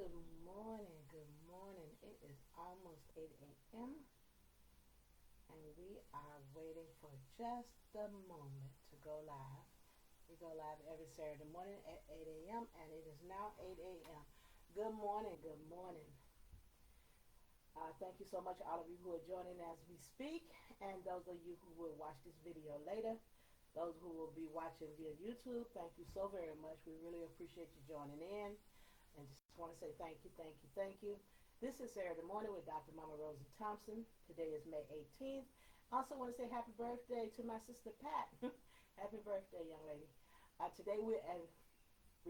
Good morning, good morning. It is almost 8 a.m. and we are waiting for just the moment to go live. We go live every Saturday morning at 8 a.m. and it is now 8 a.m. Good morning, good morning. Thank you so much, all of you who are joining as we speak, and those of you who will watch this video later. Those who will be watching via YouTube, thank you so very much. We really appreciate you joining in. And just want to say thank you, thank you, thank you. This is Saturday morning with Dr. Mama Rosie Thompson. Today is May 18th. I also want to say happy birthday to my sister Pat. Happy birthday, young lady. Today we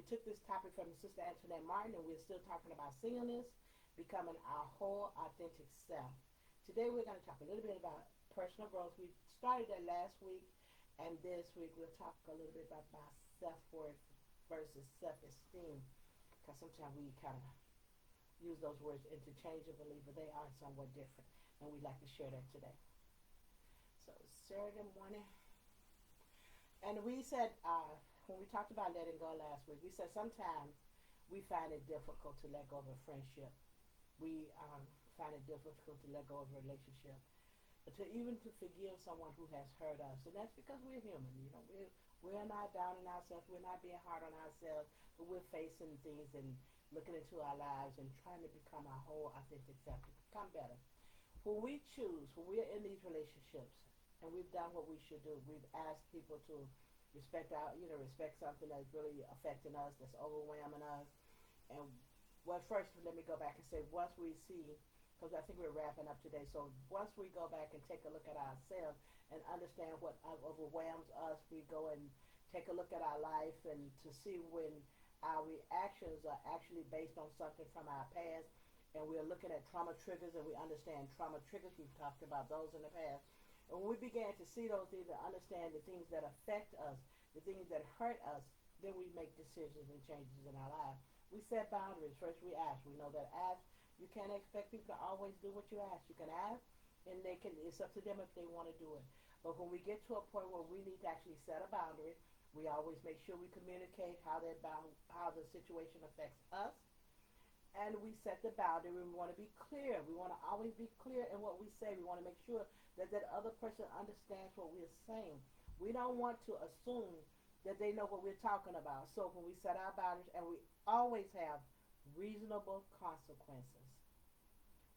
took this topic from Sister Antoinette Martin, and we're still talking about singleness, becoming our whole authentic self. Today we're going to talk a little bit about personal growth. We started that last week, and this week we'll talk a little bit about self-worth versus self-esteem, because sometimes we kind of use those words interchangeably, but they are somewhat different, and we'd like to share that today. So Saturday morning, and we said when we talked about letting go last week, we said sometimes we find it difficult to let go of a friendship. We find it difficult to let go of a relationship, even to forgive someone who has hurt us, and that's because we're human. We're not down on ourselves. We're not being hard on ourselves, but we're facing things and looking into our lives and trying to become our whole authentic self, to become better. When we're in these relationships, and we've done what we should do, we've asked people to respect something that's really affecting us, that's overwhelming us. And well, first, let me go back and say, once we see, because I think we're wrapping up today, so once we go back and take a look at ourselves and understand what overwhelms us, we go and take a look at our life and to see when our reactions are actually based on something from our past, and we're looking at trauma triggers, and we understand trauma triggers. We've talked about those in the past. And when we began to see those things and understand the things that affect us, the things that hurt us, then we make decisions and changes in our life. We set boundaries. First we ask. We know that you can't expect people to always do what you ask. You can ask, and it's up to them if they want to do it. But when we get to a point where we need to actually set a boundary, we always make sure we communicate how the situation affects us, and we set the boundary. We want to be clear. We want to always be clear in what we say. We want to make sure that other person understands what we're saying. We don't want to assume that they know what we're talking about. So when we set our boundaries, and we always have reasonable consequences.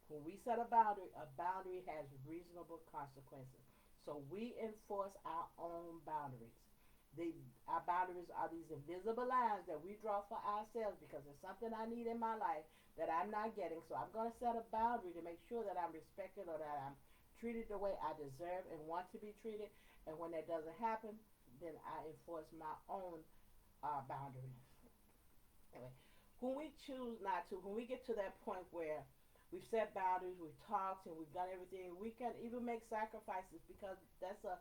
When we set a boundary has reasonable consequences. So we enforce our own boundaries. Our boundaries are these invisible lines that we draw for ourselves because there's something I need in my life that I'm not getting. So I'm going to set a boundary to make sure that I'm respected or that I'm treated the way I deserve and want to be treated. And when that doesn't happen, then I enforce my own boundaries. Anyway, when we choose not to, when we get to that point where we've set boundaries, we've talked, and we've done everything, we can even make sacrifices, because that's a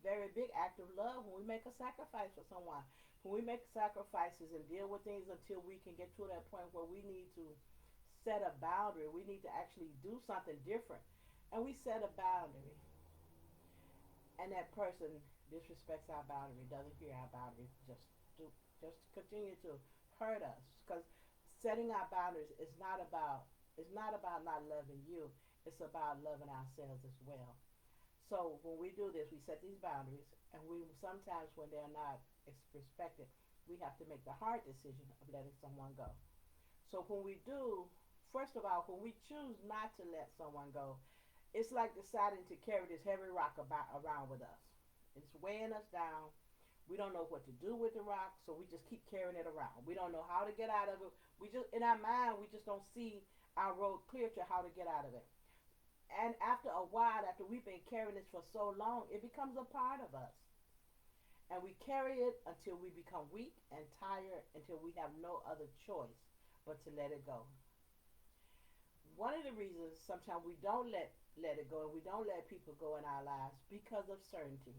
very big act of love when we make a sacrifice for someone. When we make sacrifices and deal with things until we can get to that point where we need to set a boundary, we need to actually do something different. And we set a boundary, and that person disrespects our boundary, doesn't hear our boundary, just continue to hurt us. Because setting our boundaries is not about not loving you. It's about loving ourselves as well. So when we do this, we set these boundaries, and we sometimes, when they're not respected, we have to make the hard decision of letting someone go. So when we do, first of all, when we choose not to let someone go, it's like deciding to carry this heavy rock around with us. It's weighing us down. We don't know what to do with the rock, so we just keep carrying it around. We don't know how to get out of it. In our mind, we just don't see our road clear to how to get out of it. And after a while, after we've been carrying this for so long, it becomes a part of us. And we carry it until we become weak and tired, until we have no other choice but to let it go. One of the reasons sometimes we don't let it go, and we don't let people go in our lives, because of certainty.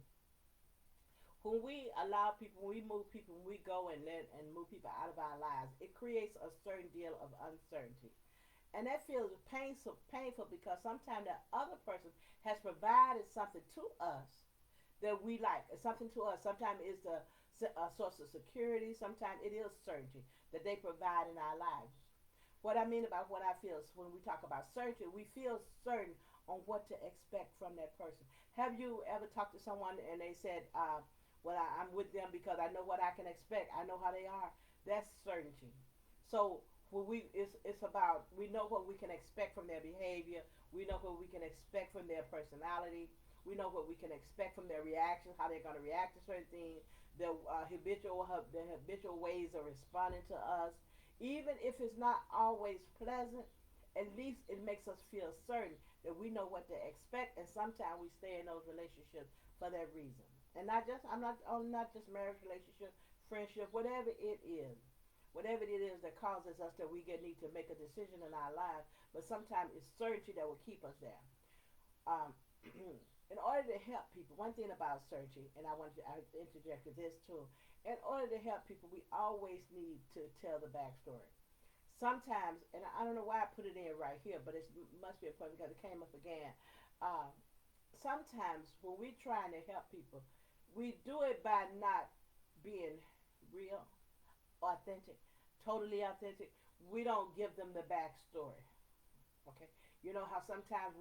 When we allow people, when we move people, when we go and move people out of our lives, it creates a certain deal of uncertainty. And that feels painful because sometimes that other person has provided something to us that we like. It's something to us. Sometimes it's a source of security. Sometimes it is certainty that they provide in our lives. What I mean about what I feel is when we talk about certainty, we feel certain on what to expect from that person. Have you ever talked to someone and they said, well, I'm with them because I know what I can expect. I know how they are. That's certainty. So when it's about we know what we can expect from their behavior. We know what we can expect from their personality. We know what we can expect from their reactions, how they're going to react to certain things, their habitual ways of responding to us. Even if it's not always pleasant, at least it makes us feel certain that we know what to expect, and sometimes we stay in those relationships for that reason. And not just marriage relationship, friendship, whatever it is that causes us that need to make a decision in our lives. But sometimes it's certainty that will keep us there. Um, in order to help people, one thing about certainty, and I interject with this too. In order to help people, we always need to tell the backstory. Sometimes, and I don't know why I put it in right here, but it must be important because it came up again. Uh, Sometimes when we're trying to help people, we do it by not being real, authentic, totally authentic. We don't give them the backstory. Okay, you know how sometimes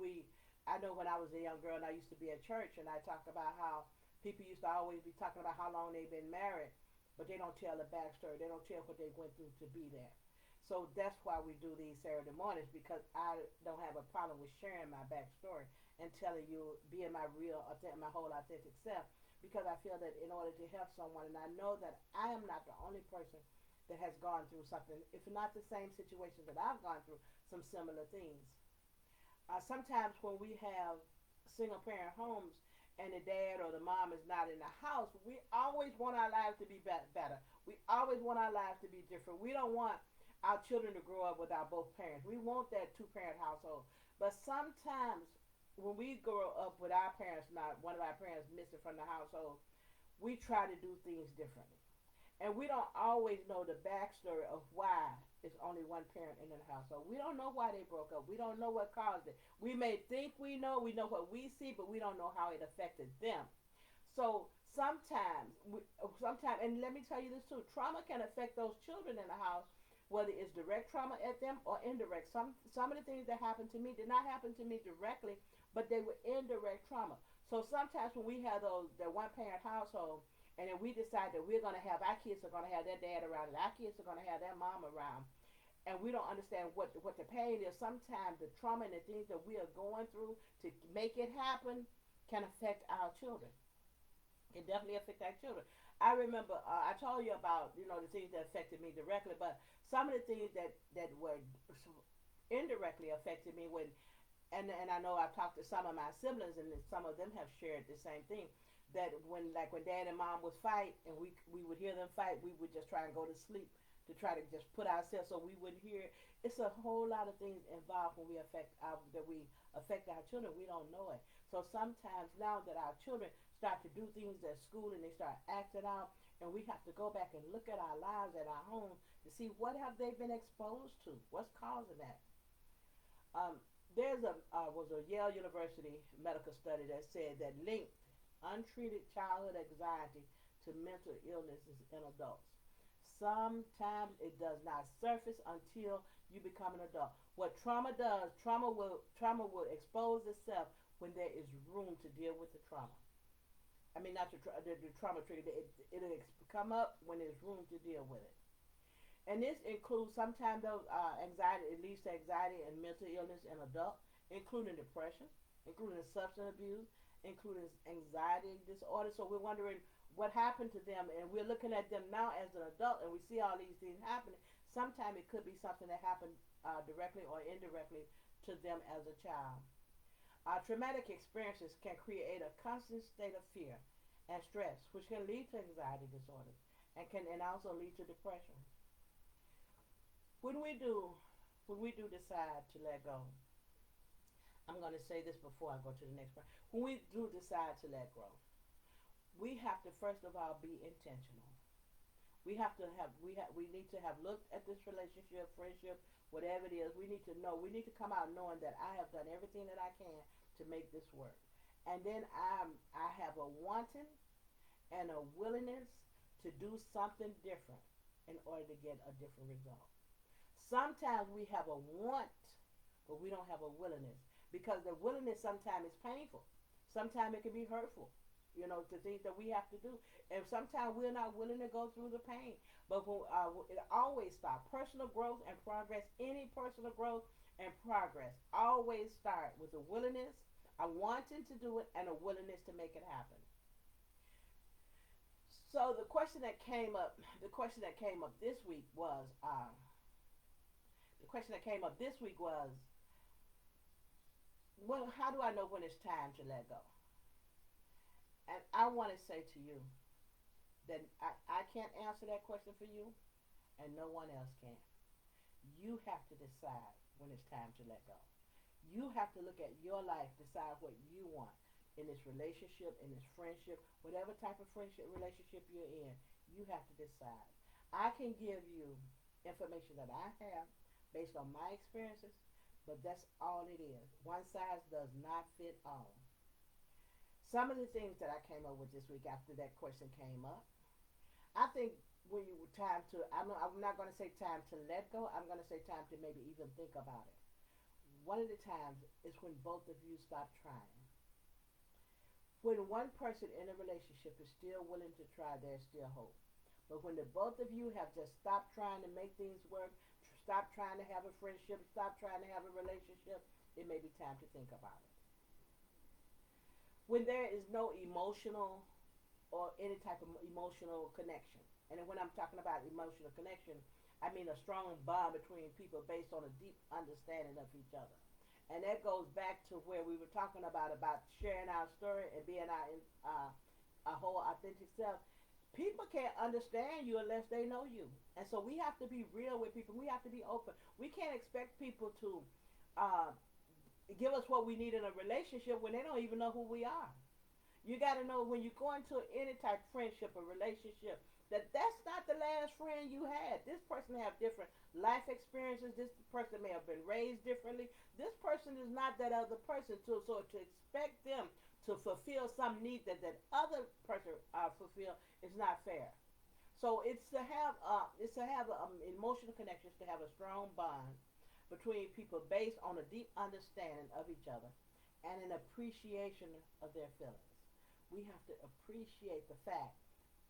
I know when I was a young girl and I used to be at church and I talked about how people used to always be talking about how long they've been married, but they don't tell the backstory. They don't tell what they went through to be there. So that's why we do these Saturday mornings, because I don't have a problem with sharing my backstory and telling you, being my whole authentic self, because I feel that in order to help someone, and I know that I am not the only person that has gone through something, if not the same situation that I've gone through, some similar things. Sometimes when we have single parent homes and the dad or the mom is not in the house, we always want our lives to be better. We always want our lives to be different. We don't want our children to grow up without both parents. We want that two-parent household. But sometimes when we grow up with our parents, not one of our parents missing from the household, we try to do things differently. And we don't always know the backstory of why it's only one parent in the household. We don't know why they broke up. We don't know what caused it. We may think we know what we see, but we don't know how it affected them. So sometimes, and let me tell you this too, trauma can affect those children in the house, whether it's direct trauma at them or indirect. Some of the things that happened to me did not happen to me directly, but they were indirect trauma. So sometimes when we have that one parent household, and then we decide that our kids are going to have their dad around, and our kids are going to have their mom around, and we don't understand what the pain is. Sometimes the trauma and the things that we are going through to make it happen can affect our children. It definitely affect our children. I remember I told you about the things that affected me directly, but some of the things that were indirectly affected me and I know I've talked to some of my siblings, and some of them have shared the same thing. That when dad and mom would fight, and we would hear them fight, we would just try and go to sleep to try to just put ourselves so we wouldn't hear it. It's a whole lot of things involved when we affect our children. We don't know it. So sometimes now that our children start to do things at school and they start acting out, and we have to go back and look at our lives at our home to see what have they been exposed to, what's causing that. Um, was a Yale University medical study that said that linked untreated childhood anxiety to mental illnesses in adults. Sometimes it does not surface until you become an adult. What trauma does, trauma will expose itself when there is room to deal with the trauma. I mean, not the trauma trigger. It'll come up when there's room to deal with it. And this includes sometimes those anxiety. It leads to anxiety and mental illness in adults, including depression, including substance abuse, including anxiety disorder. So we're wondering what happened to them, and we're looking at them now as an adult, and we see all these things happening. Sometimes it could be something that happened directly or indirectly to them as a child. Traumatic experiences can create a constant state of fear and stress, which can lead to anxiety disorders and also lead to depression. When we do decide to let go, I'm going to say this before I go to the next part. When we do decide to let go, we have to first of all be intentional. We need to have looked at this relationship, friendship, whatever it is. We need to know. We need to come out knowing that I have done everything that I can to make this work, and then I have a wanting and a willingness to do something different in order to get a different result. Sometimes we have a want, but we don't have a willingness, because the willingness sometimes is painful. Sometimes it can be hurtful, to things that we have to do. And sometimes we're not willing to go through the pain. But it always stops. Personal growth and progress, any personal growth and progress, always start with a willingness, a wanting to do it, and a willingness to make it happen. So the question that came up this week was, the question that came up this week was, well, how do I know when it's time to let go? And I want to say to you that I can't answer that question for you, and no one else can. You have to decide when it's time to let go. You have to look at your life, decide what you want in this relationship, in this friendship, whatever type of friendship relationship you're in. You have to decide. I can give you information that I have based on my experiences, but that's all it is. One size does not fit all. Some of the things that I came up with this week after that question came up, I think when you time to, I'm not going to say time to let go. I'm going to say time to maybe even think about it. One of the times is when both of you stop trying. When one person in a relationship is still willing to try, there's still hope. But when the both of you have just stopped trying to make things work, stop trying to have a friendship, stop trying to have a relationship, it may be time to think about it. When there is no emotional or any type of emotional connection, and when I'm talking about emotional connection, I mean a strong bond between people based on a deep understanding of each other. And that goes back to where we were talking about sharing our story and being our whole authentic self. People can't understand you unless they know you. And so we have to be real with people. We have to be open. We can't expect people to give us what we need in a relationship when they don't even know who we are. You got to know when you go into any type of friendship or relationship that that's not the last friend you had. This person have different life experiences. This person may have been raised differently. This person is not that other person. So to expect them to fulfill some need that other person fulfill is not fair. So it's to have emotional connections, to have a strong bond between people based on a deep understanding of each other and an appreciation of their feelings. We have to appreciate the fact.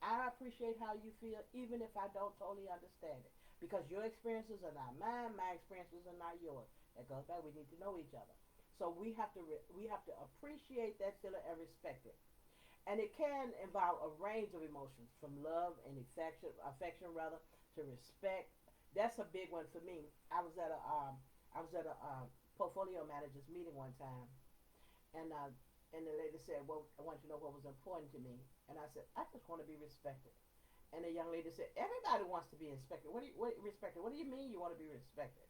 I appreciate how you feel even if I don't totally understand it, because your experiences are not mine, my experiences are not yours. That goes back, we need to know each other. So we have to appreciate that feeling and respect it. And it can involve a range of emotions, from love and affection rather, to respect. That's a big one for me. I was at a portfolio managers meeting one time, and the lady said, "Well, I want you to know what was important to me." And I said, "I just want to be respected." And the young lady said, "Everybody wants to be respected. Respected? What do you mean you want to be respected?"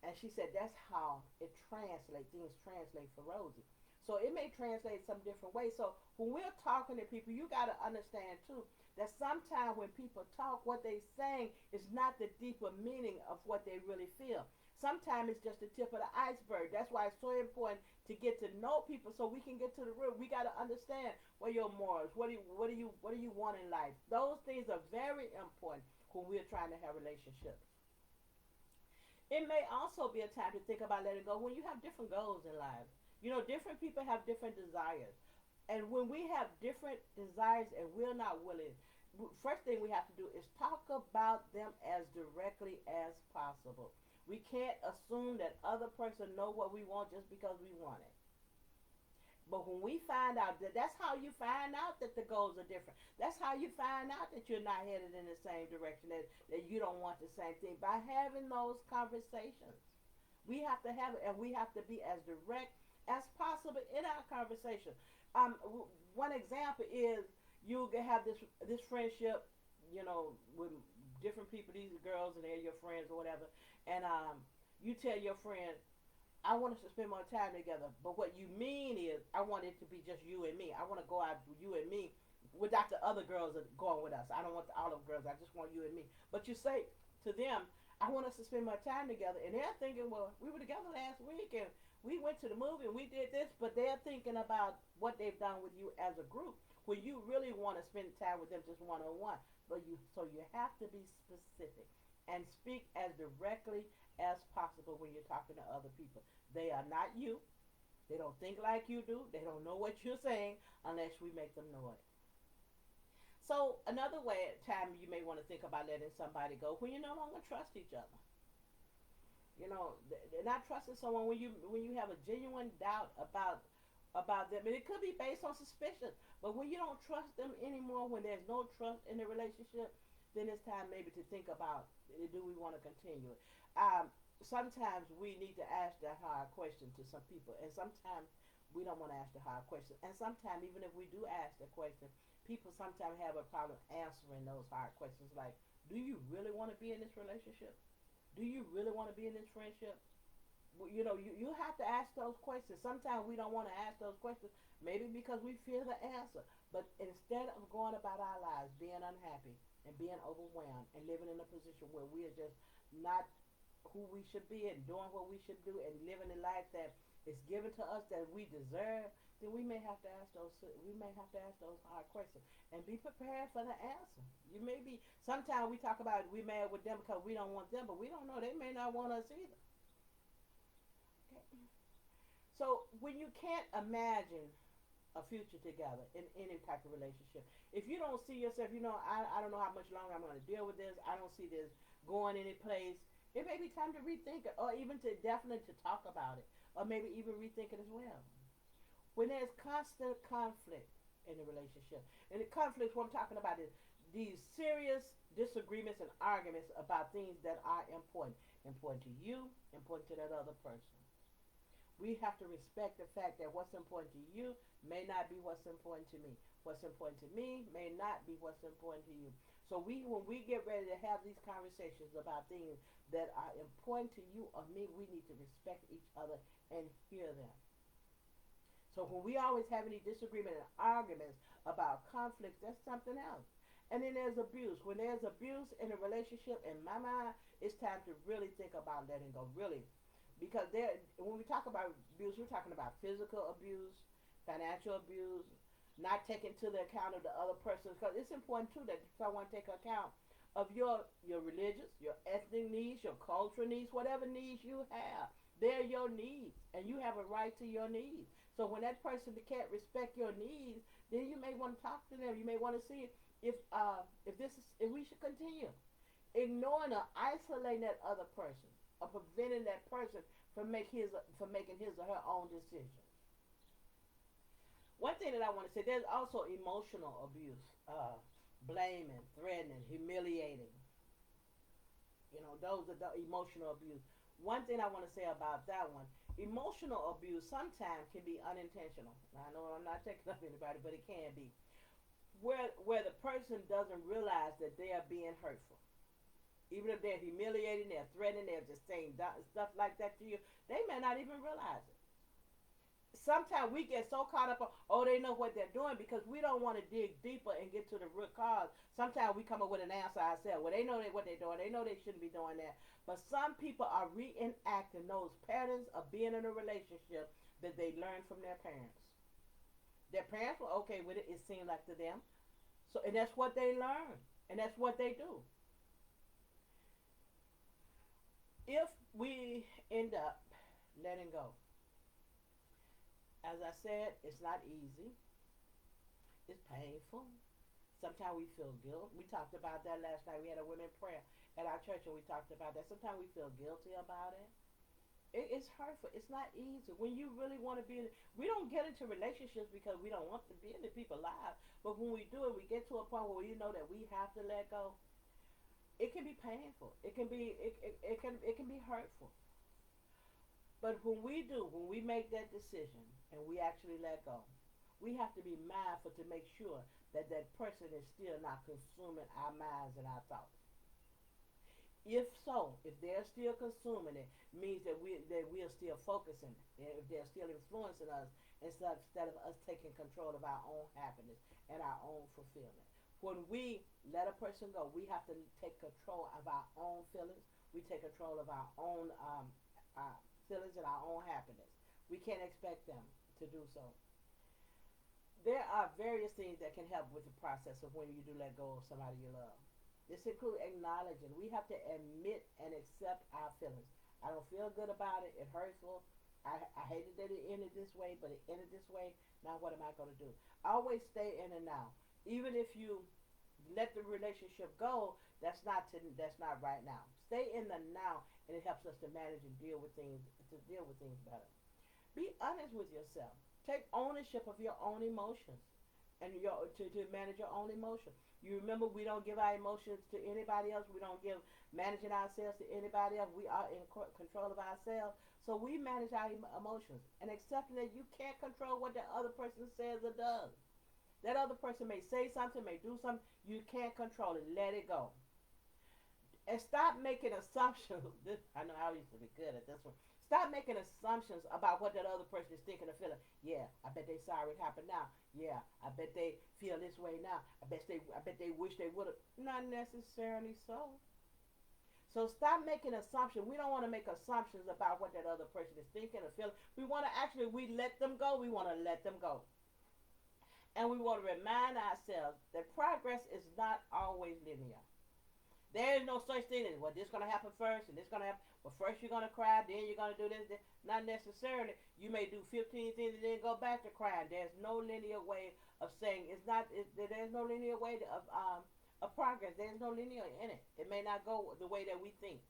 And she said, "That's how it translates. Things translate for Rosie." So it may translate some different ways. So when we're talking to people, you got to understand too that sometimes when people talk, what they're saying is not the deeper meaning of what they really feel. Sometimes it's just the tip of the iceberg. That's why it's so important to get to know people so we can get to the root. We got to understand what your morals, what do you want in life. Those things are very important when we're trying to have relationships. It may also be a time to think about letting go when you have different goals in life. Different people have different desires. And when we have different desires and we're not willing, first thing we have to do is talk about them as directly as possible. We can't assume that other person know what we want just because we want it. But when we find out that's how you find out that the goals are different. That's how you find out that you're not headed in the same direction, that you don't want the same thing. By having those conversations. We have to have it, and we have to be as direct as possible in our conversation. One example is you have this friendship, with different people, these girls, and they're your friends or whatever, and you tell your friend, "I want us to spend more time together," but what you mean is, "I want it to be just you and me. I want to go out with you and me without the other girls that are going with us. I don't want the olive girls. I just want you and me." But you say to them, "I want us to spend more time together," and they're thinking, "Well, we were together last week and we went to the movie and we did this," but they're thinking about what they've done with you as a group, when you really want to spend time with them just one on one. So you have to be specific. and speak as directly as possible when you're talking to other people. They are not you. They don't think like you do. They don't know what you're saying unless we make them know it. So another way time you may want to think about letting somebody go when you no longer trust each other. You know, they're not trusting someone when you have a genuine doubt about them, and it could be based on suspicion. But when you don't trust them anymore, when there's no trust in the relationship, then it's time maybe to think about, do we want to continue it? Sometimes we need to ask that hard question to some people, and sometimes we don't want to ask the hard question. And sometimes, even if we do ask the question, people sometimes have a problem answering those hard questions, like, do you really want to be in this relationship? Do you really want to be in this friendship? Well, you have to ask those questions. Sometimes we don't want to ask those questions, maybe because we fear the answer. But instead of going about our lives being unhappy and being overwhelmed and living in a position where we are just not who we should be and doing what we should do and living the life that is given to us that we deserve, then we may have to ask those hard questions and be prepared for the answer. You may be sometimes we talk about we mad with them because we don't want them, but we don't know they may not want us either. Okay. So when you can't imagine a future together in any type of relationship, if you don't see yourself, I don't know how much longer I'm going to deal with this. I don't see this going any place. It may be time to rethink it, or even to definitely to talk about it, or maybe even rethink it as well. When there's constant conflict in a relationship, and the conflicts, what I'm talking about is these serious disagreements and arguments about things that are important to you, important to that other person. We have to respect the fact that what's important to you may not be what's important to me. What's important to me may not be what's important to you. So when we get ready to have these conversations about things that are important to you or me, we need to respect each other and hear them. So when we always have any disagreement and arguments about conflicts, that's something else. And then there's abuse. When there's abuse in a relationship, in my mind, it's time to really think about letting go. Really, because when we talk about abuse, we're talking about physical abuse, financial abuse, not taking to the account of the other person. Because it's important too that someone take account of your religious, your ethnic needs, your cultural needs, whatever needs you have. They're your needs, and you have a right to your needs. So when that person can't respect your needs, then you may want to talk to them. You may want to see if we should continue ignoring or isolating that other person, or preventing that person from making his or her own decisions. One thing that I want to say, there's also emotional abuse, blaming, threatening, humiliating. Those are the emotional abuse. One thing I want to say about that one, emotional abuse sometimes can be unintentional. Now, I know I'm not taking up anybody, but it can be. Where the person doesn't realize that they are being hurtful. Even if they're humiliating, they're threatening, they're just saying stuff like that to you, they may not even realize it. Sometimes we get so caught up on, they know what they're doing, because we don't want to dig deeper and get to the root cause. Sometimes we come up with an answer ourselves. Well, they know what they're doing. They know they shouldn't be doing that. But some people are reenacting those patterns of being in a relationship that they learned from their parents. Their parents were okay with it, it seemed like to them. And that's what they learn. And that's what they do. If we end up letting go, as I said, it's not easy. It's painful. Sometimes we feel guilt. We talked about that last night. We had a women's prayer at our church, and we talked about that. Sometimes we feel guilty about it. It's hurtful. It's not easy. When you really want to be in it, we don't get into relationships because we don't want to be in the people's lives. But when we do it, we get to a point where we know that we have to let go. It can be painful. It can be hurtful. But when we make that decision and we actually let go, we have to be mindful to make sure that that person is still not consuming our minds and our thoughts. If so, if they're still consuming it, means that we are still focusing. If they're still influencing us, instead of us taking control of our own happiness and our own fulfillment. When we let a person go, we have to take control of our own feelings. We take control of our own feelings and our own happiness. We can't expect them to do so. There are various things that can help with the process of when you do let go of somebody you love. This includes acknowledging. We have to admit and accept our feelings. I don't feel good about it. It hurtful. I hated that it ended this way, but it ended this way. Now what am I going to do? Always stay in and now. Even if you let the relationship go, that's not right now. Stay in the now, and it helps us to manage and deal with things better. Be honest with yourself. Take ownership of your own emotions and to manage your own emotions. You remember, we don't give our emotions to anybody else. We don't give managing ourselves to anybody else. We are in control of ourselves. So we manage our emotions and accepting that you can't control what the other person says or does. That other person may say something, may do something. You can't control it. Let it go. And stop making assumptions. I know I used to be good at this one. Stop making assumptions about what that other person is thinking or feeling. Yeah, I bet they sorry it happened now. Yeah, I bet they feel this way now. I bet they wish they would have. Not necessarily so. So stop making assumptions. We don't want to make assumptions about what that other person is thinking or feeling. We want to actually, we let them go. We want to let them go. And we want to remind ourselves that progress is not always linear. There is no such thing as, well, this is going to happen first and this is going to happen. Well, first you're going to cry, then you're going to do this. Not necessarily. You may do 15 things and then go back to crying. There's no linear way of saying, there's no linear way of progress. There's no linear in it. It may not go the way that we think.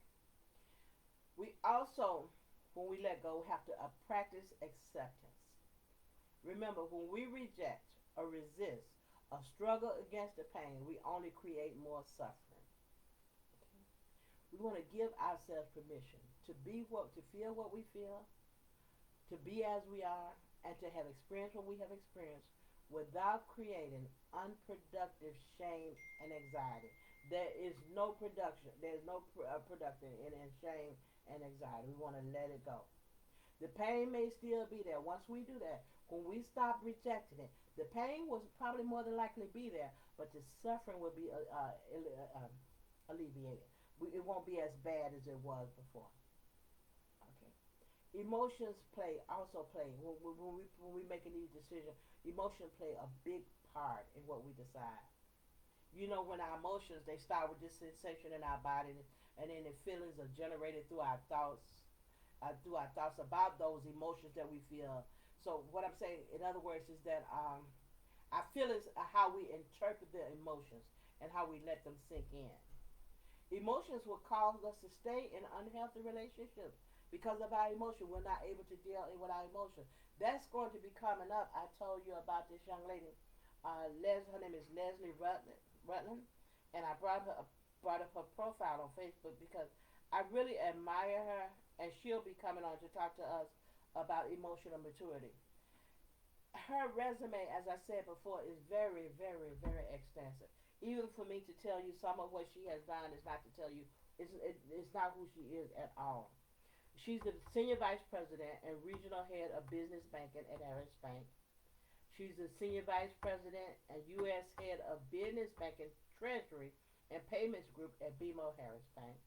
We also, when we let go, have to practice acceptance. Remember, when we reject or resist or struggle against the pain, we only create more suffering. We want to give ourselves permission to to feel what we feel, to be as we are, and to have experienced what we have experienced without creating unproductive shame and anxiety. There is no production. There's no production in shame and anxiety. We want to let it go. The pain may still be there. Once we do that, when we stop rejecting it, the pain will probably more than likely be there, but the suffering will be alleviated. It won't be as bad as it was before. Okay. Emotions also play when we making these decisions. Emotions play a big part in what we decide. You know, when our emotions, they start with this sensation in our body, and then the feelings are generated through our thoughts about those emotions that we feel. So what I'm saying, in other words, is that our feelings are how we interpret the emotions and how we let them sink in. Emotions will cause us to stay in unhealthy relationships because of our emotion. We're not able to deal with our emotions. That's going to be coming up. I told you about this young lady. Her name is Leslie Rutland, and I brought up her profile on Facebook because I really admire her, and she'll be coming on to talk to us about emotional maturity. Her resume, as I said before, is very, very, very extensive. Even for me to tell you some of what she has done is not to tell you, it's not who she is at all. She's the Senior Vice President and Regional Head of Business Banking at Harris Bank. She's the Senior Vice President and U.S. Head of Business Banking, Treasury, and Payments Group at BMO Harris Bank.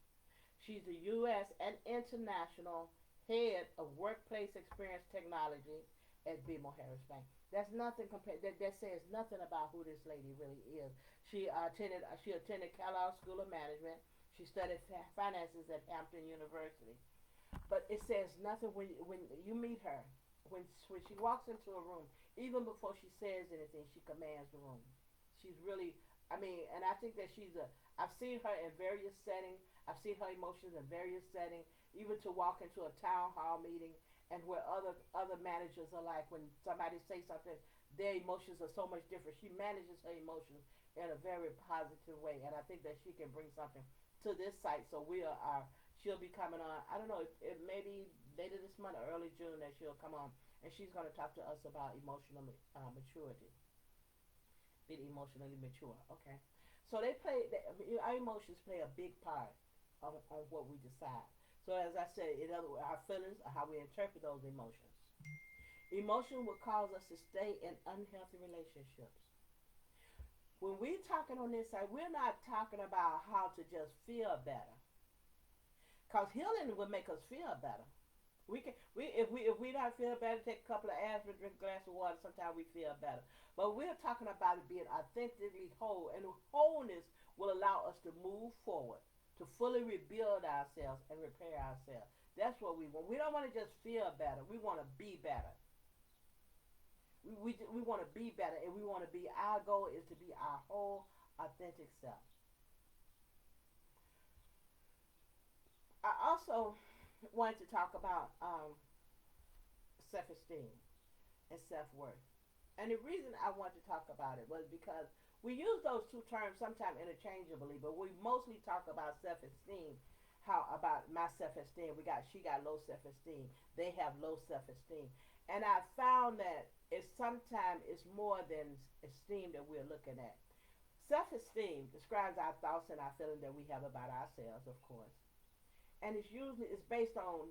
She's the U.S. and International Head of Workplace Experience Technology at BMO Harris Bank. That's nothing compared. That says nothing about who this lady really is. She attended Kellogg School of Management. She studied finances at Hampton University. But it says nothing when you meet her. When she walks into a room, even before she says anything, she commands the room. She's really, and I think that I've seen her in various settings. I've seen her emotions in various settings. Even to walk into a town hall meeting, and where other managers are like, when somebody says something, their emotions are so much different. She manages her emotions in a very positive way, and I think that she can bring something to this site. So she'll be coming on. I don't know, it maybe later this month or early June that she'll come on, and she's going to talk to us about emotional maturity. Being emotionally mature. Okay. So our emotions play a big part on what we decide. So as I said, in other words, our feelings are how we interpret those emotions. Emotion will cause us to stay in unhealthy relationships. When we're talking on this side, we're not talking about how to just feel better. Because healing will make us feel better. If we not feel better, take a couple of aspirin, drink a glass of water, sometimes we feel better. But we're talking about it being authentically whole. And wholeness will allow us to move forward, to fully rebuild ourselves and repair ourselves. That's what we want. We don't want to just feel better. We want to be better. We want to be better, and we want to be, our goal is to be our whole authentic self. I also wanted to talk about self-esteem and self-worth. And the reason I wanted to talk about it was because we use those two terms sometimes interchangeably, but we mostly talk about self-esteem. How about my self-esteem? She got low self-esteem. They have low self-esteem, and I found that it's more than esteem that we're looking at. Self-esteem describes our thoughts and our feelings that we have about ourselves, of course, and it's based on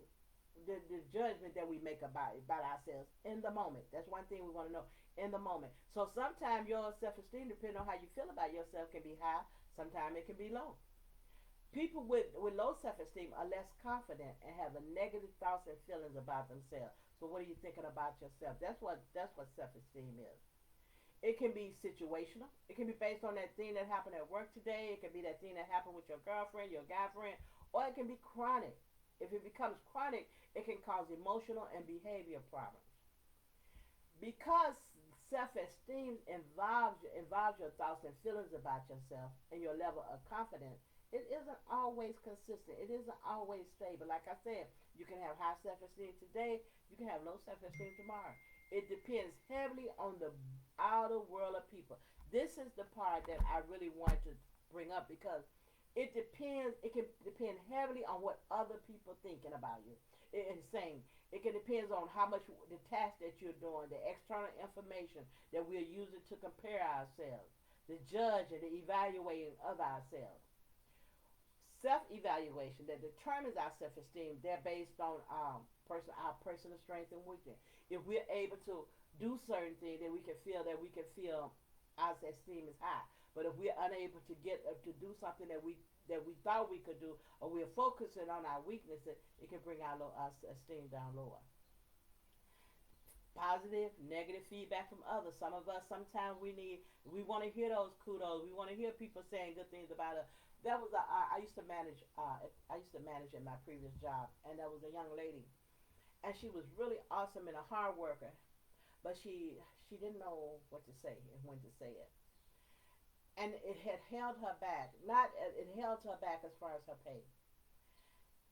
the judgment that we make about ourselves in the moment. That's one thing we want to know, in the moment. So sometimes your self-esteem, depending on how you feel about yourself, can be high. Sometimes it can be low. People with low self-esteem are less confident and have a negative thoughts and feelings about themselves. So what are you thinking about yourself? That's what self-esteem is. It can be situational. It can be based on that thing that happened at work today. It can be that thing that happened with your girlfriend, your guy friend, or it can be chronic. If it becomes chronic, it can cause emotional and behavior problems. Because self-esteem involves your thoughts and feelings about yourself and your level of confidence, it isn't always consistent. It isn't always stable. Like I said, you can have high self-esteem today. You can have low self-esteem tomorrow. It depends heavily on the outer world of people. This is the part that I really want to bring up, because it depends. It can depend heavily on what other people thinking about you. It's saying it can depend on how much the task that you're doing, the external information that we're using to compare ourselves, the judge and the evaluating of ourselves. Self-evaluation that determines our self-esteem. They're based on our personal strength and weakness. If we're able to do certain things, then we can feel our esteem is high. But if we're unable to get to do something that we thought we could do, or we're focusing on our weaknesses, it can bring our esteem down lower. Positive, negative feedback from others. Some of us, sometimes we want to hear those kudos. We want to hear people saying good things about us. I used to manage. I used to manage in my previous job, and there was a young lady, and she was really awesome and a hard worker, but she didn't know what to say and when to say it, and it had held her back. Not it held her back as far as her pay.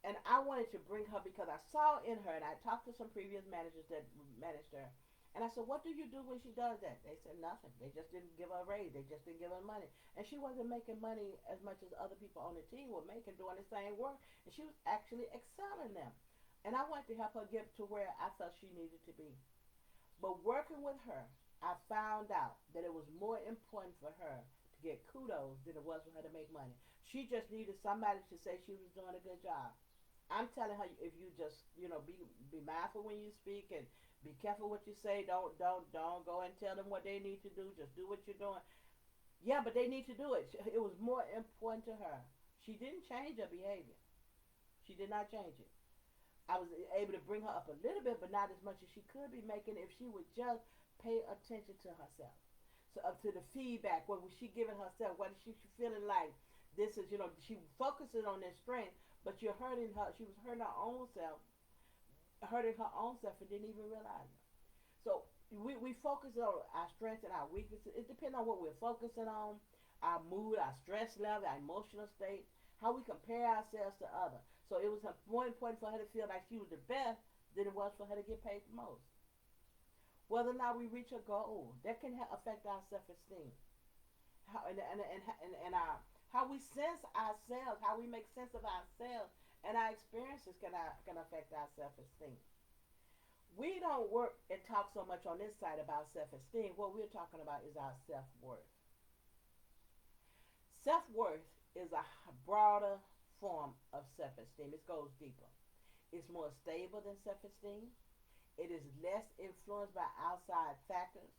And I wanted to bring her because I saw in her, and I talked to some previous managers that managed her, and I said, "What do you do when she does that?" They said nothing. They just didn't give her a raise. They just didn't give her money, and she wasn't making money as much as other people on the team were making doing the same work, and she was actually excelling them. And I wanted to help her get to where I felt she needed to be. But working with her, I found out that it was more important for her to get kudos than it was for her to make money. She just needed somebody to say she was doing a good job. I'm telling her, if you just be mindful when you speak, and be careful what you say. Don't go and tell them what they need to do. Just do what you're doing. Yeah, but they need to do it. It was more important to her. She didn't change her behavior. She did not change it. I was able to bring her up a little bit, but not as much as she could be making if she would just pay attention to herself. So up to the feedback, what was she giving herself? What is she feeling like? This is, she focuses on their strength, but you're hurting her. She was hurting her own self, and didn't even realize it. So we focus on our strengths and our weaknesses. It depends on what we're focusing on, our mood, our stress level, our emotional state, how we compare ourselves to others. So it was more important for her to feel like she was the best than it was for her to get paid the most. Whether or not we reach a goal, that can affect our self-esteem. How we sense ourselves, how we make sense of ourselves, and our experiences can affect our self-esteem. We don't work and talk so much on this side about self-esteem. What we're talking about is our self-worth. Self-worth is a broader form of self-esteem. It goes deeper. It's more stable than self-esteem. It is less influenced by outside factors.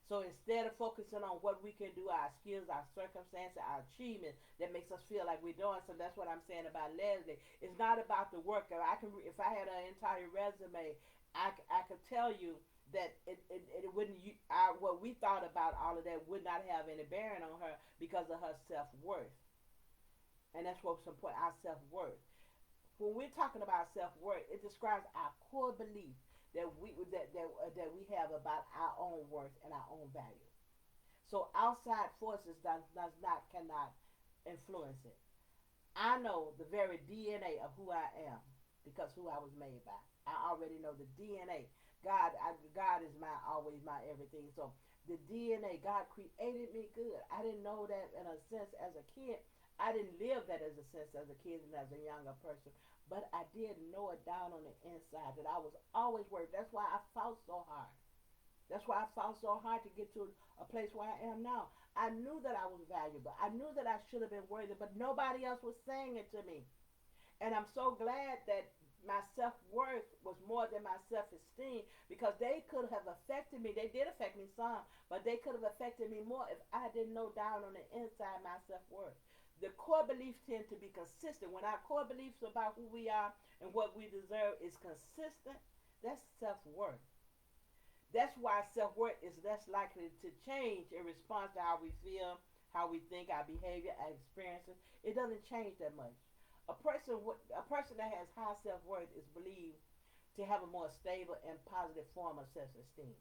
So instead of focusing on what we can do, our skills, our circumstances, our achievements, that makes us feel like we're doing. So that's what I'm saying about Leslie. It's not about the work. If I had an entire resume, I could tell you that it wouldn't what we thought about all of that would not have any bearing on her because of her self-worth. And that's what's important, our self-worth. When we're talking about self-worth, it describes our core belief that we have about our own worth and our own value. So outside forces does not cannot influence it. I know the very DNA of who I am because who I was made by. I already know the DNA. God is my always my everything. So the DNA, God created me good. I didn't know that in a sense as a kid. I didn't live that as a sense as a kid and as a younger person. But I did know it down on the inside that I was always worried. That's why I fought so hard. That's why I fought so hard to get to a place where I am now. I knew that I was valuable. I knew that I should have been worthy, but nobody else was saying it to me. And I'm so glad that my self worth was more than my self esteem because they could have affected me. They did affect me some, but they could have affected me more if I didn't know down on the inside my self worth. The core beliefs tend to be consistent. When our core beliefs about who we are and what we deserve is consistent, that's self worth. That's why self worth is less likely to change in response to how we feel, how we think, our behavior, our experiences. It doesn't change that much. A person that has high self worth is believed to have a more stable and positive form of self esteem.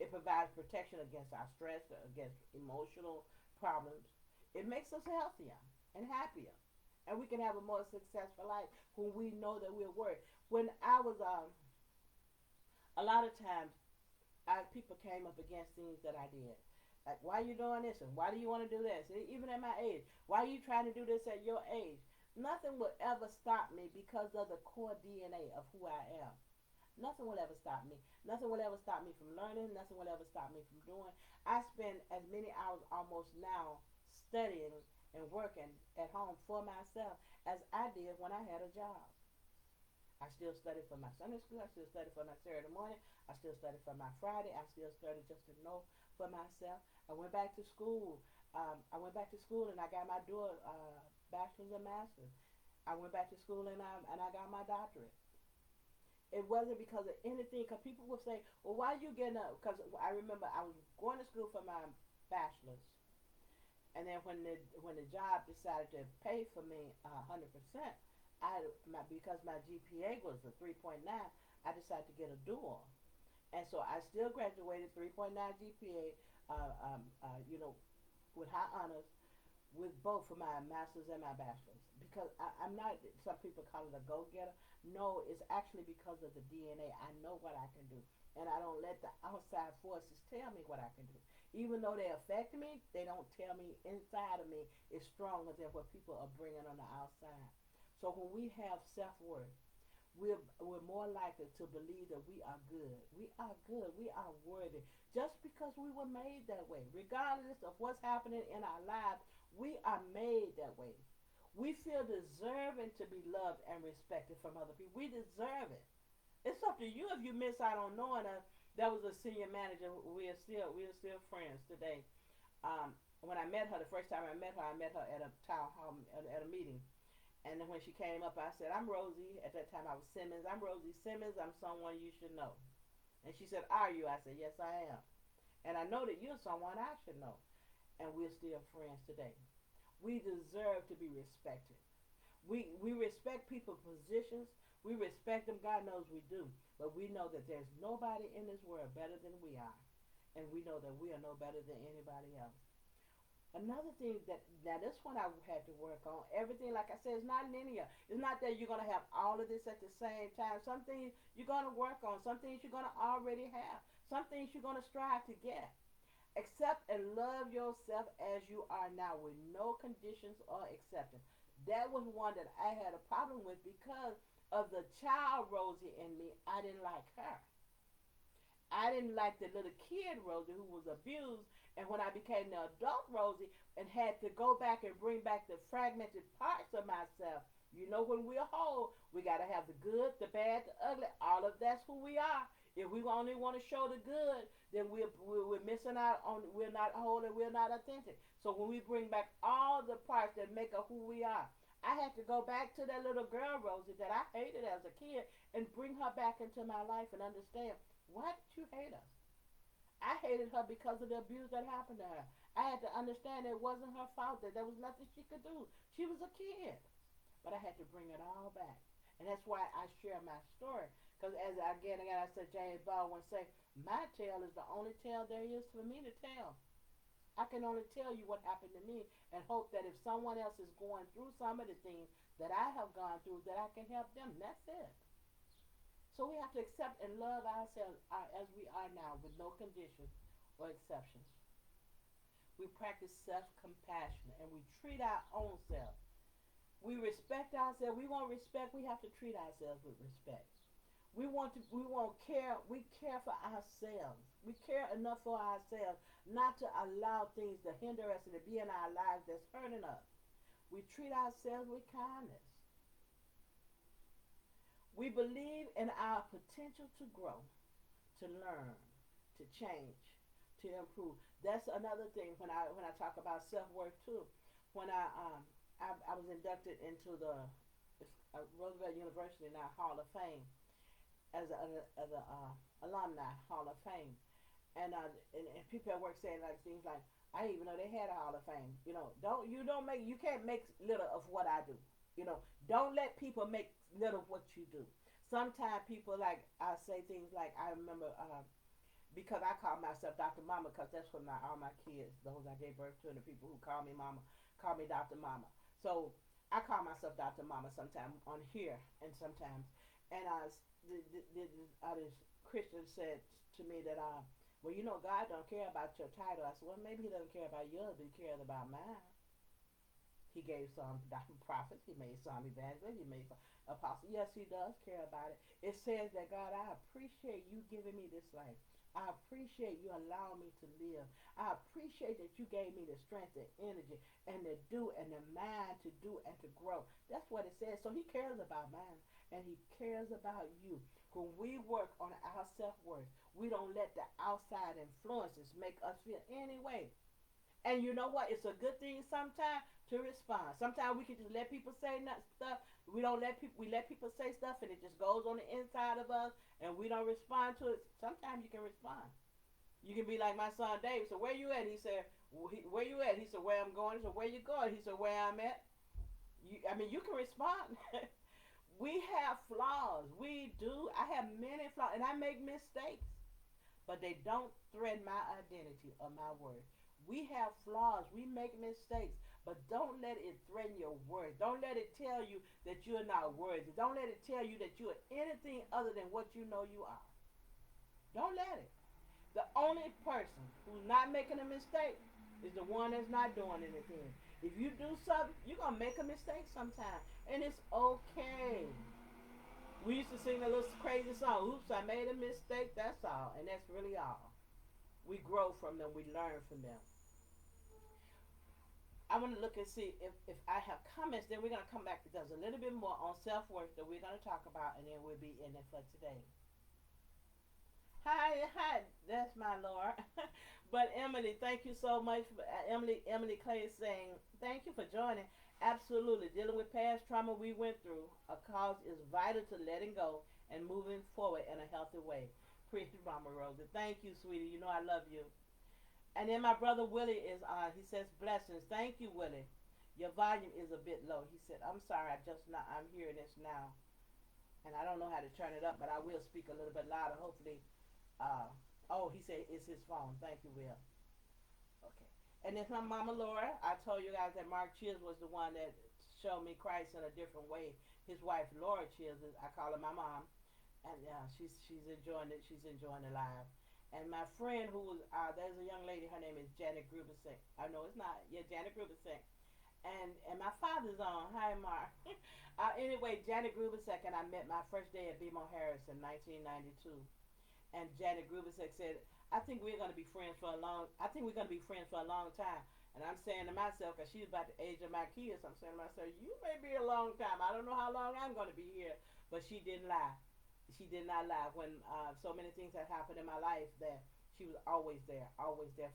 It provides protection against our stress, against emotional problems. It makes us healthier and happier, and we can have a more successful life when we know that we're worth. When I was a lot of times people came up against things that I did. Like, why are you doing this? And why do you want to do this? And even at my age, why are you trying to do this at your age? Nothing will ever stop me because of the core DNA of who I am. Nothing will ever stop me. Nothing will ever stop me from learning. Nothing will ever stop me from doing. I spend as many hours almost now studying and working at home for myself as I did when I had a job. I still study for my Sunday school. I still study for my Saturday morning. I still study for my Friday. I still study just to know for myself. I went back to school. And I got my dual bachelor's and master's. I went back to school and I got my doctorate. It wasn't because of anything. Because people would say, "Well, why are you getting up?" Because I remember I was going to school for my bachelor's, and then when the job decided to pay for me 100%. Because my GPA was a 3.9, I decided to get a dual, and so I still graduated 3.9 GPA, with high honors, with both for my master's and my bachelor's. Because I'm not. Some people call it a go-getter. No, it's actually because of the DNA. I know what I can do, and I don't let the outside forces tell me what I can do. Even though they affect me, they don't tell me inside of me is stronger than what people are bringing on the outside. So when we have self-worth, we're more likely to believe that we are good. We are good. We are worthy. Just because we were made that way. Regardless of what's happening in our lives, we are made that way. We feel deserving to be loved and respected from other people. We deserve it. It's up to you if you miss out on knowing us. That was a senior manager. We are still friends today. When I met her, the first time I met her at a town hall, at a meeting. And then when she came up, I said, "I'm Rosie." At that time, I was Simmons. "I'm Rosie Simmons. I'm someone you should know." And she said, "Are you?" I said, "Yes, I am. And I know that you're someone I should know." And we're still friends today. We deserve to be respected. We respect people's positions. We respect them. God knows we do. But we know that there's nobody in this world better than we are. And we know that we are no better than anybody else. Another thing now this one I had to work on. Everything, like I said, is not linear. It's not that you're going to have all of this at the same time. Some things you're going to work on. Some things you're going to already have. Some things you're going to strive to get. Accept and love yourself as you are now with no conditions or exceptions. That was one that I had a problem with because of the child Rosie in me. I didn't like her. I didn't like the little kid Rosie who was abused. And when I became the adult Rosie and had to go back and bring back the fragmented parts of myself, when we're whole, we got to have the good, the bad, the ugly. All of that's who we are. If we only want to show the good, then we're missing out on, we're not whole and we're not authentic. So when we bring back all the parts that make up who we are, I had to go back to that little girl Rosie that I hated as a kid and bring her back into my life and understand Why did you hate us? I hated her because of the abuse that happened to her. I had to understand it wasn't her fault, that there was nothing she could do. She was a kid. But I had to bring it all back. And that's why I share my story. Because as I said, James Baldwin say, my tale is the only tale there is for me to tell. I can only tell you what happened to me and hope that if someone else is going through some of the things that I have gone through, that I can help them. That's it. So we have to accept and love ourselves as we are now with no conditions or exceptions. We practice self-compassion and we treat our own self. We respect ourselves. We want respect. We have to treat ourselves with respect. We care for ourselves. We care enough for ourselves not to allow things to hinder us and to be in our lives that's hurting us. We treat ourselves with kindness. We believe in our potential to grow, to learn, to change, to improve. That's another thing when I talk about self-worth too. When I was inducted into the Roosevelt University now Hall of Fame as a alumni Hall of Fame, and people at work saying like things like, I didn't even know they had a Hall of Fame. You know, you can't make little of what I do. You know, don't let people make little of what you do. Sometimes people like I say things like I remember because I call myself Dr. Mama because that's what all my kids, those I gave birth to, and the people who call me Mama, call me Dr. Mama. So I call myself Dr. Mama sometimes on here and sometimes. And this Christian said to me that well, you know, God don't care about your title. I said, well, maybe he doesn't care about yours, but he cares about mine. He gave some prophets, he made some evangelists, he made some apostles. Yes, he does care about it. It says that, God, I appreciate you giving me this life. I appreciate you allowing me to live. I appreciate that you gave me the strength and energy and the do and the mind to do and to grow. That's what it says. So he cares about mine and he cares about you. When we work on our self-worth, we don't let the outside influences make us feel any way. And you know what? It's a good thing sometimes to respond. Sometimes we can just let people say stuff. We let people say stuff and it just goes on the inside of us and we don't respond to it. Sometimes you can respond. You can be like my son Dave. So where you at? He said, where you at? He said, where I'm going. He said, where you going? He said, where I'm at. You can respond. We have flaws. We do. I have many flaws and I make mistakes. But they don't threaten my identity or my worth. We have flaws. We make mistakes. But don't let it threaten your worth. Don't let it tell you that you're not worthy. Don't let it tell you that you're anything other than what you know you are. Don't let it. The only person who's not making a mistake is the one that's not doing anything. If you do something, you're going to make a mistake sometime. And it's okay. We used to sing a little crazy song. Oops, I made a mistake. That's all. And that's really all. We grow from them. We learn from them. I want to look and see if I have comments. Then we're going to come back because there's a little bit more on self-worth that we're going to talk about. And then we'll be in it for today. Hi. That's my Lord. But Emily, thank you so much. Emily Clay is saying, thank you for joining. Absolutely. Dealing with past trauma we went through, a cause is vital to letting go and moving forward in a healthy way. Preach, Mama Rosa. Thank you, sweetie. You know I love you. And then my brother Willie is on. He says, blessings. Thank you, Willie. Your volume is a bit low. He said, I'm sorry. I'm hearing this now. And I don't know how to turn it up, but I will speak a little bit louder, hopefully. He said it's his phone. Thank you, Will. Okay. And then my Mama Laura, I told you guys that Mark Cheers was the one that showed me Christ in a different way. His wife, Laura Cheers, I call her my mom. And she's enjoying it. She's enjoying the live. And my friend there's a young lady, her name is Janet Grubasek. I know it's not. Yeah, Janet Grubasek. And my father's on. Hi, Mark. Anyway, Janet Grubasek and I met my first day at BMO Harris in 1992. And Janet Grubasek said, I think we're going to be friends for a long time. And I'm saying to myself, because she's about the age of my kids, I'm saying to myself, you may be a long time. I don't know how long I'm going to be here. But she didn't lie. She did not lie when so many things had happened in my life that she was always there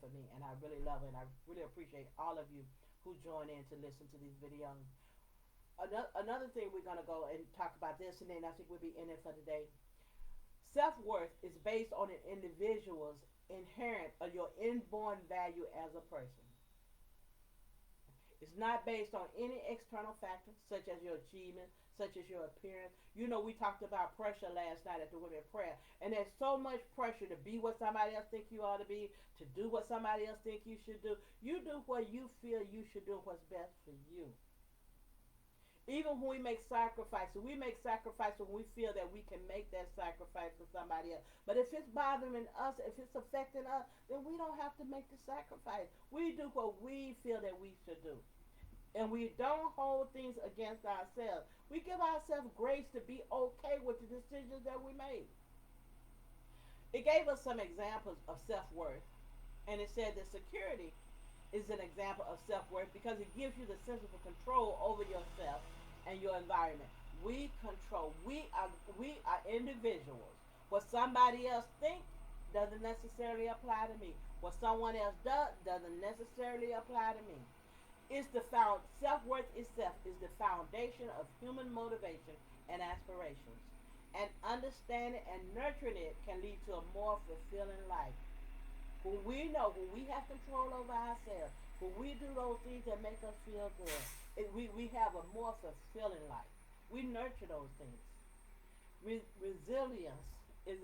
for me. And I really love her. And I really appreciate all of you who join in to listen to these videos. Another thing we're going to go and talk about this, and then I think we'll be in it for today. Self-worth is based on an individual's inherent or your inborn value as a person. It's not based on any external factors such as your achievement, such as your appearance. You know, we talked about pressure last night at the women prayer, and there's so much pressure to be what somebody else think you ought to be, to do what somebody else think you should do. You do what you feel you should do, what's best for you. Even when we make sacrifices when we feel that we can make that sacrifice for somebody else. But if it's bothering us, if it's affecting us, then we don't have to make the sacrifice. We do what we feel that we should do. And we don't hold things against ourselves. We give ourselves grace to be okay with the decisions that we made. It gave us some examples of self-worth. And it said that security is an example of self-worth because it gives you the sense of control over yourself and your environment. We control. We are individuals. What somebody else thinks doesn't necessarily apply to me. What someone else does doesn't necessarily apply to me. It's the found self-worth itself is the foundation of human motivation and aspirations. And understanding and nurturing it can lead to a more fulfilling life. When we have control over ourselves, when we do those things that make us feel good, we have a more fulfilling life. We nurture those things. Resilience is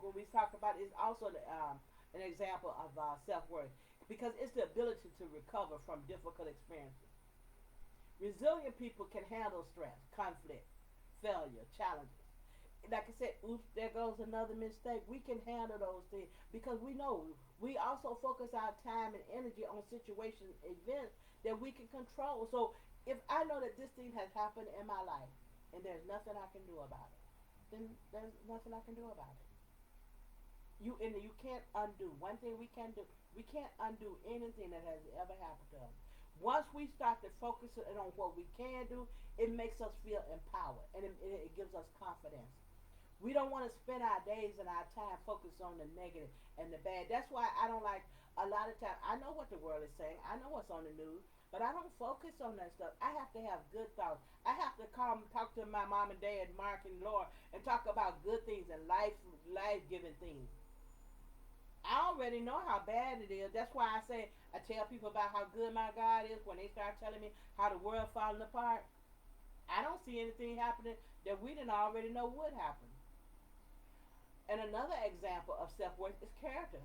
when we talk about is also an example of self-worth because it's the ability to recover from difficult experiences. Resilient people can handle stress, conflict, failure, challenges. Like I said, oops, there goes another mistake. We can handle those things because we know we also focus our time and energy on situations, events that we can control. So if I know that this thing has happened in my life and there's nothing I can do about it, then there's nothing I can do about it. You can't undo. One thing we can do, we can't undo anything that has ever happened to us. Once we start to focus on what we can do, it makes us feel empowered and it gives us confidence. We don't want to spend our days and our time focused on the negative and the bad. That's why I don't like a lot of time. I know what the world is saying. I know what's on the news, but I don't focus on that stuff. I have to have good thoughts. I have to come talk to my mom and dad, Mark and Laura, and talk about good things and life-giving things. I already know how bad it is. That's why I tell people about how good my God is when they start telling me how the world falling apart. I don't see anything happening that we didn't already know would happen. And another example of self-worth is character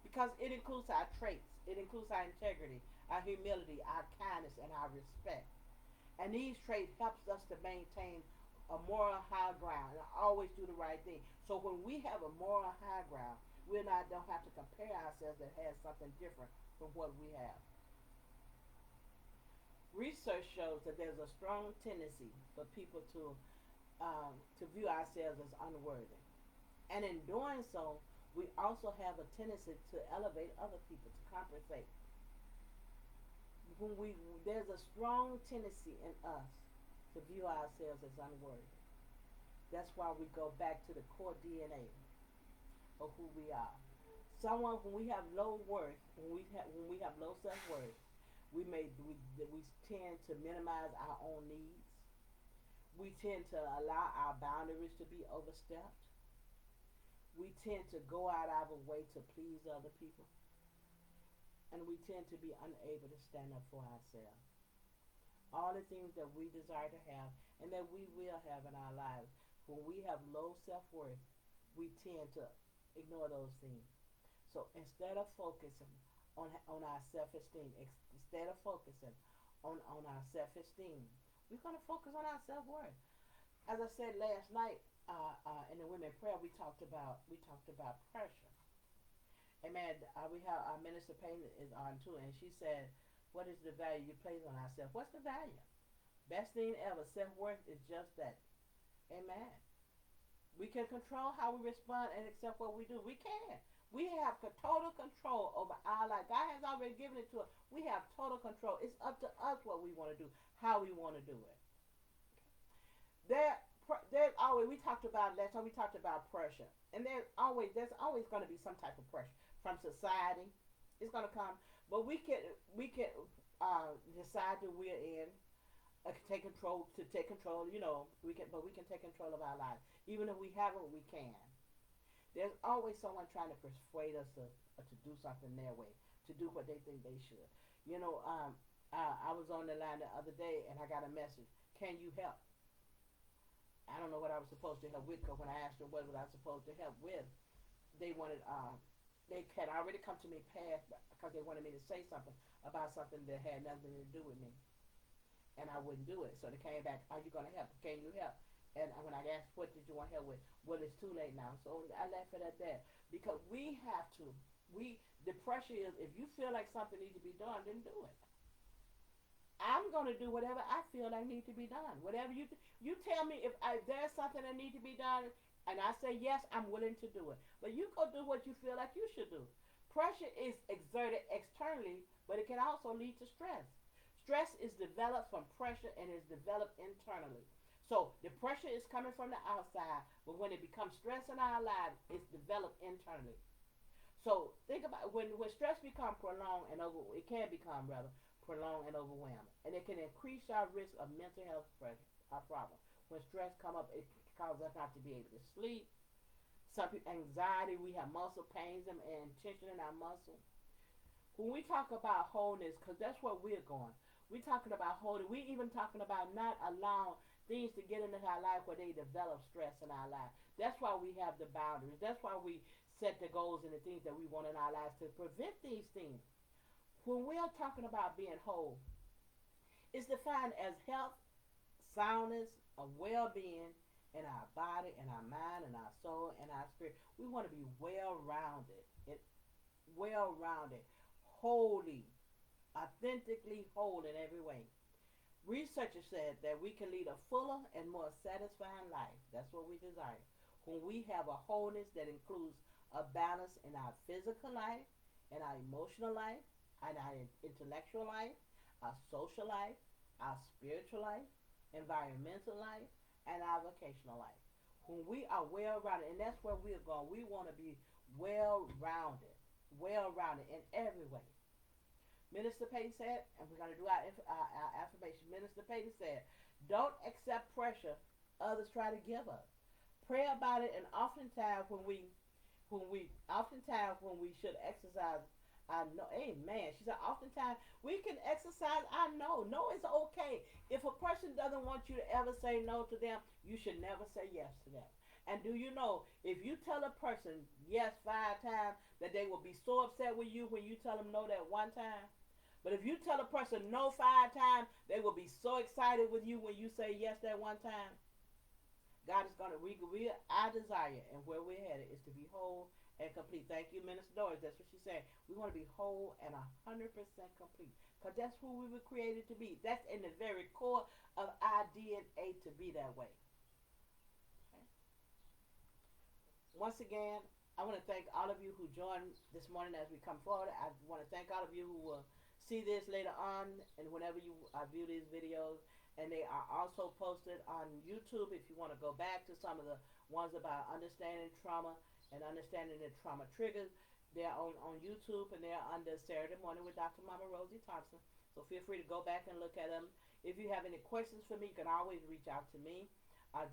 because it includes our traits. It includes our integrity, our humility, our kindness, and our respect. And these traits helps us to maintain a moral high ground and always do the right thing. So when we have a moral high ground, don't have to compare ourselves that has something different from what we have. Research shows that there's a strong tendency for people to view ourselves as unworthy. And in doing so, we also have a tendency to elevate other people, to compensate. There's a strong tendency in us to view ourselves as unworthy. That's why we go back to the core DNA of who we are. When we have low worth, when we have low self-worth, we tend to minimize our own needs. We tend to allow our boundaries to be overstepped. We tend to go out of our way to please other people. And we tend to be unable to stand up for ourselves. All the things that we desire to have and that we will have in our lives. When we have low self-worth, we tend to ignore those things. So instead of focusing on our self-esteem, instead of focusing on our self-esteem, we're going to focus on our self-worth. As I said last night in the women prayer, we talked about pressure. Amen. We have our minister Payne is on too, and she said, "What is the value you place on ourselves? What's the value? Best thing ever. Self-worth is just that. Amen. We can control how we respond and accept what we do. We can. We have total control over our life. God has already given it to us. We have total control. It's up to us what we want to do, how we want to do it. There's always, we talked about last time, we talked about pressure. And there's always going to be some type of pressure from society. It's going to come. But we can decide that we're in. Take control, we can take control of our lives. Even if we haven't, we can. There's always someone trying to persuade us to do something their way, to do what they think they should. You know, I was on the line the other day and I got a message. Can you help? I don't know what I was supposed to help with, because when I asked them what was I supposed to help with, they wanted, they had already come to me past because they wanted me to say something about something that had nothing to do with me, and I wouldn't do it. So they came back, are you going to help? Can you help? And when I asked, what did you want help with? Well, it's too late now. So I left it at that. Because we have to. The pressure is, if you feel like something needs to be done, then do it. I'm going to do whatever I feel like needs to be done. Whatever you tell me if there's something that needs to be done, and I say yes, I'm willing to do it. But you go do what you feel like you should do. Pressure is exerted externally, but it can also lead to stress. Stress is developed from pressure and is developed internally. So the pressure is coming from the outside, but when it becomes stress in our lives, it's developed internally. So think about when stress becomes prolonged and it can become rather prolonged and overwhelming, and it can increase our risk of mental health pressure, problem. When stress come up, it causes us not to be able to sleep. Some people, anxiety, we have muscle pains and tension in our muscle. When we talk about wholeness, because that's where we're going, we're talking about wholeness. We even talking about not allowing things to get into our life where they develop stress in our life. That's why we have the boundaries. That's why we set the goals and the things that we want in our lives to prevent these things. When we're talking about being whole, it's defined as health, soundness, a well-being in our body, in our mind, in our soul, in our spirit. We want to be well-rounded, wholly, authentically whole in every way. Researchers said that we can lead a fuller and more satisfying life. That's what we desire. When we have a wholeness that includes a balance in our physical life, in our emotional life, in our intellectual life, our social life, our spiritual life, environmental life, and our vocational life. When we are well-rounded, and that's where we're going, we want to be well-rounded in every way. Minister Payton said, and we're going to do our affirmation. Minister Payton said, don't accept pressure others try to give us. Pray about it, and oftentimes when we should exercise our no. Amen. She said, oftentimes we can exercise our no. No is okay. If a person doesn't want you to ever say no to them, you should never say yes to them. And do you know, if you tell a person yes 5 times, that they will be so upset with you when you tell them no that one time? But if you tell a person no 5 times, they will be so excited with you when you say yes that one time. God is going to, our desire and where we're headed is to be whole and complete. Thank you, Minister Doris. That's what she's saying. We want to be whole and 100% complete. Because that's who we were created to be. That's in the very core of our DNA to be that way. Okay. Once again, I want to thank all of you who joined this morning as we come forward. I want to thank all of you who will see this later on and whenever you view these videos. And they are also posted on YouTube if you want to go back to some of the ones about understanding trauma and understanding the trauma triggers. They're on YouTube, and they're under Saturday Morning with Dr. Mama Rosie Thompson. So feel free to go back and look at them. If you have any questions for me, you can always reach out to me.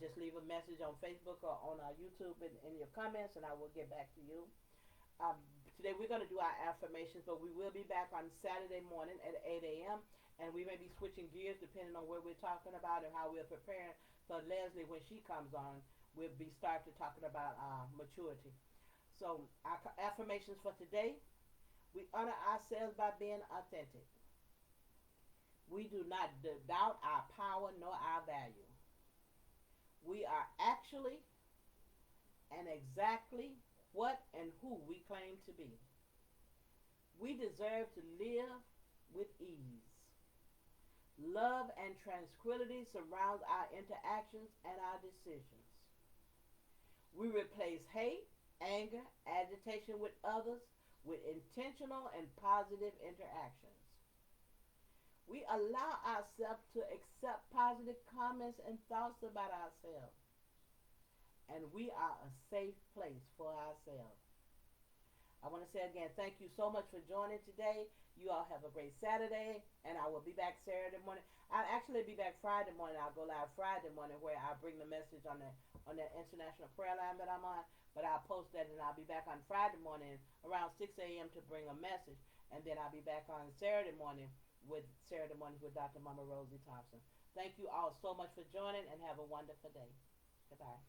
Just leave a message on Facebook or on YouTube in your comments, and I will get back to you. Today we're going to do our affirmations, but we will be back on Saturday morning at 8 a.m., and we may be switching gears depending on what we're talking about and how we're preparing for Leslie when she comes on. We'll be starting talking about maturity. So our affirmations for today: we honor ourselves by being authentic. We do not doubt our power nor our value. We are actually and exactly what and who we claim to be. We deserve to live with ease. Love and tranquility surrounds our interactions and our decisions. We replace hate, anger, agitation with others with intentional and positive interactions. We allow ourselves to accept positive comments and thoughts about ourselves. And we are a safe place for ourselves. I want to say again, thank you so much for joining today. You all have a great Saturday, and I will be back Saturday morning. I'll actually be back Friday morning. I'll go live Friday morning where I'll bring the message on that international prayer line that I'm on. But I'll post that, and I'll be back on Friday morning around 6 a.m. to bring a message, and then I'll be back on Saturday morning with Dr. Mama Rosie Thompson. Thank you all so much for joining, and have a wonderful day. Goodbye.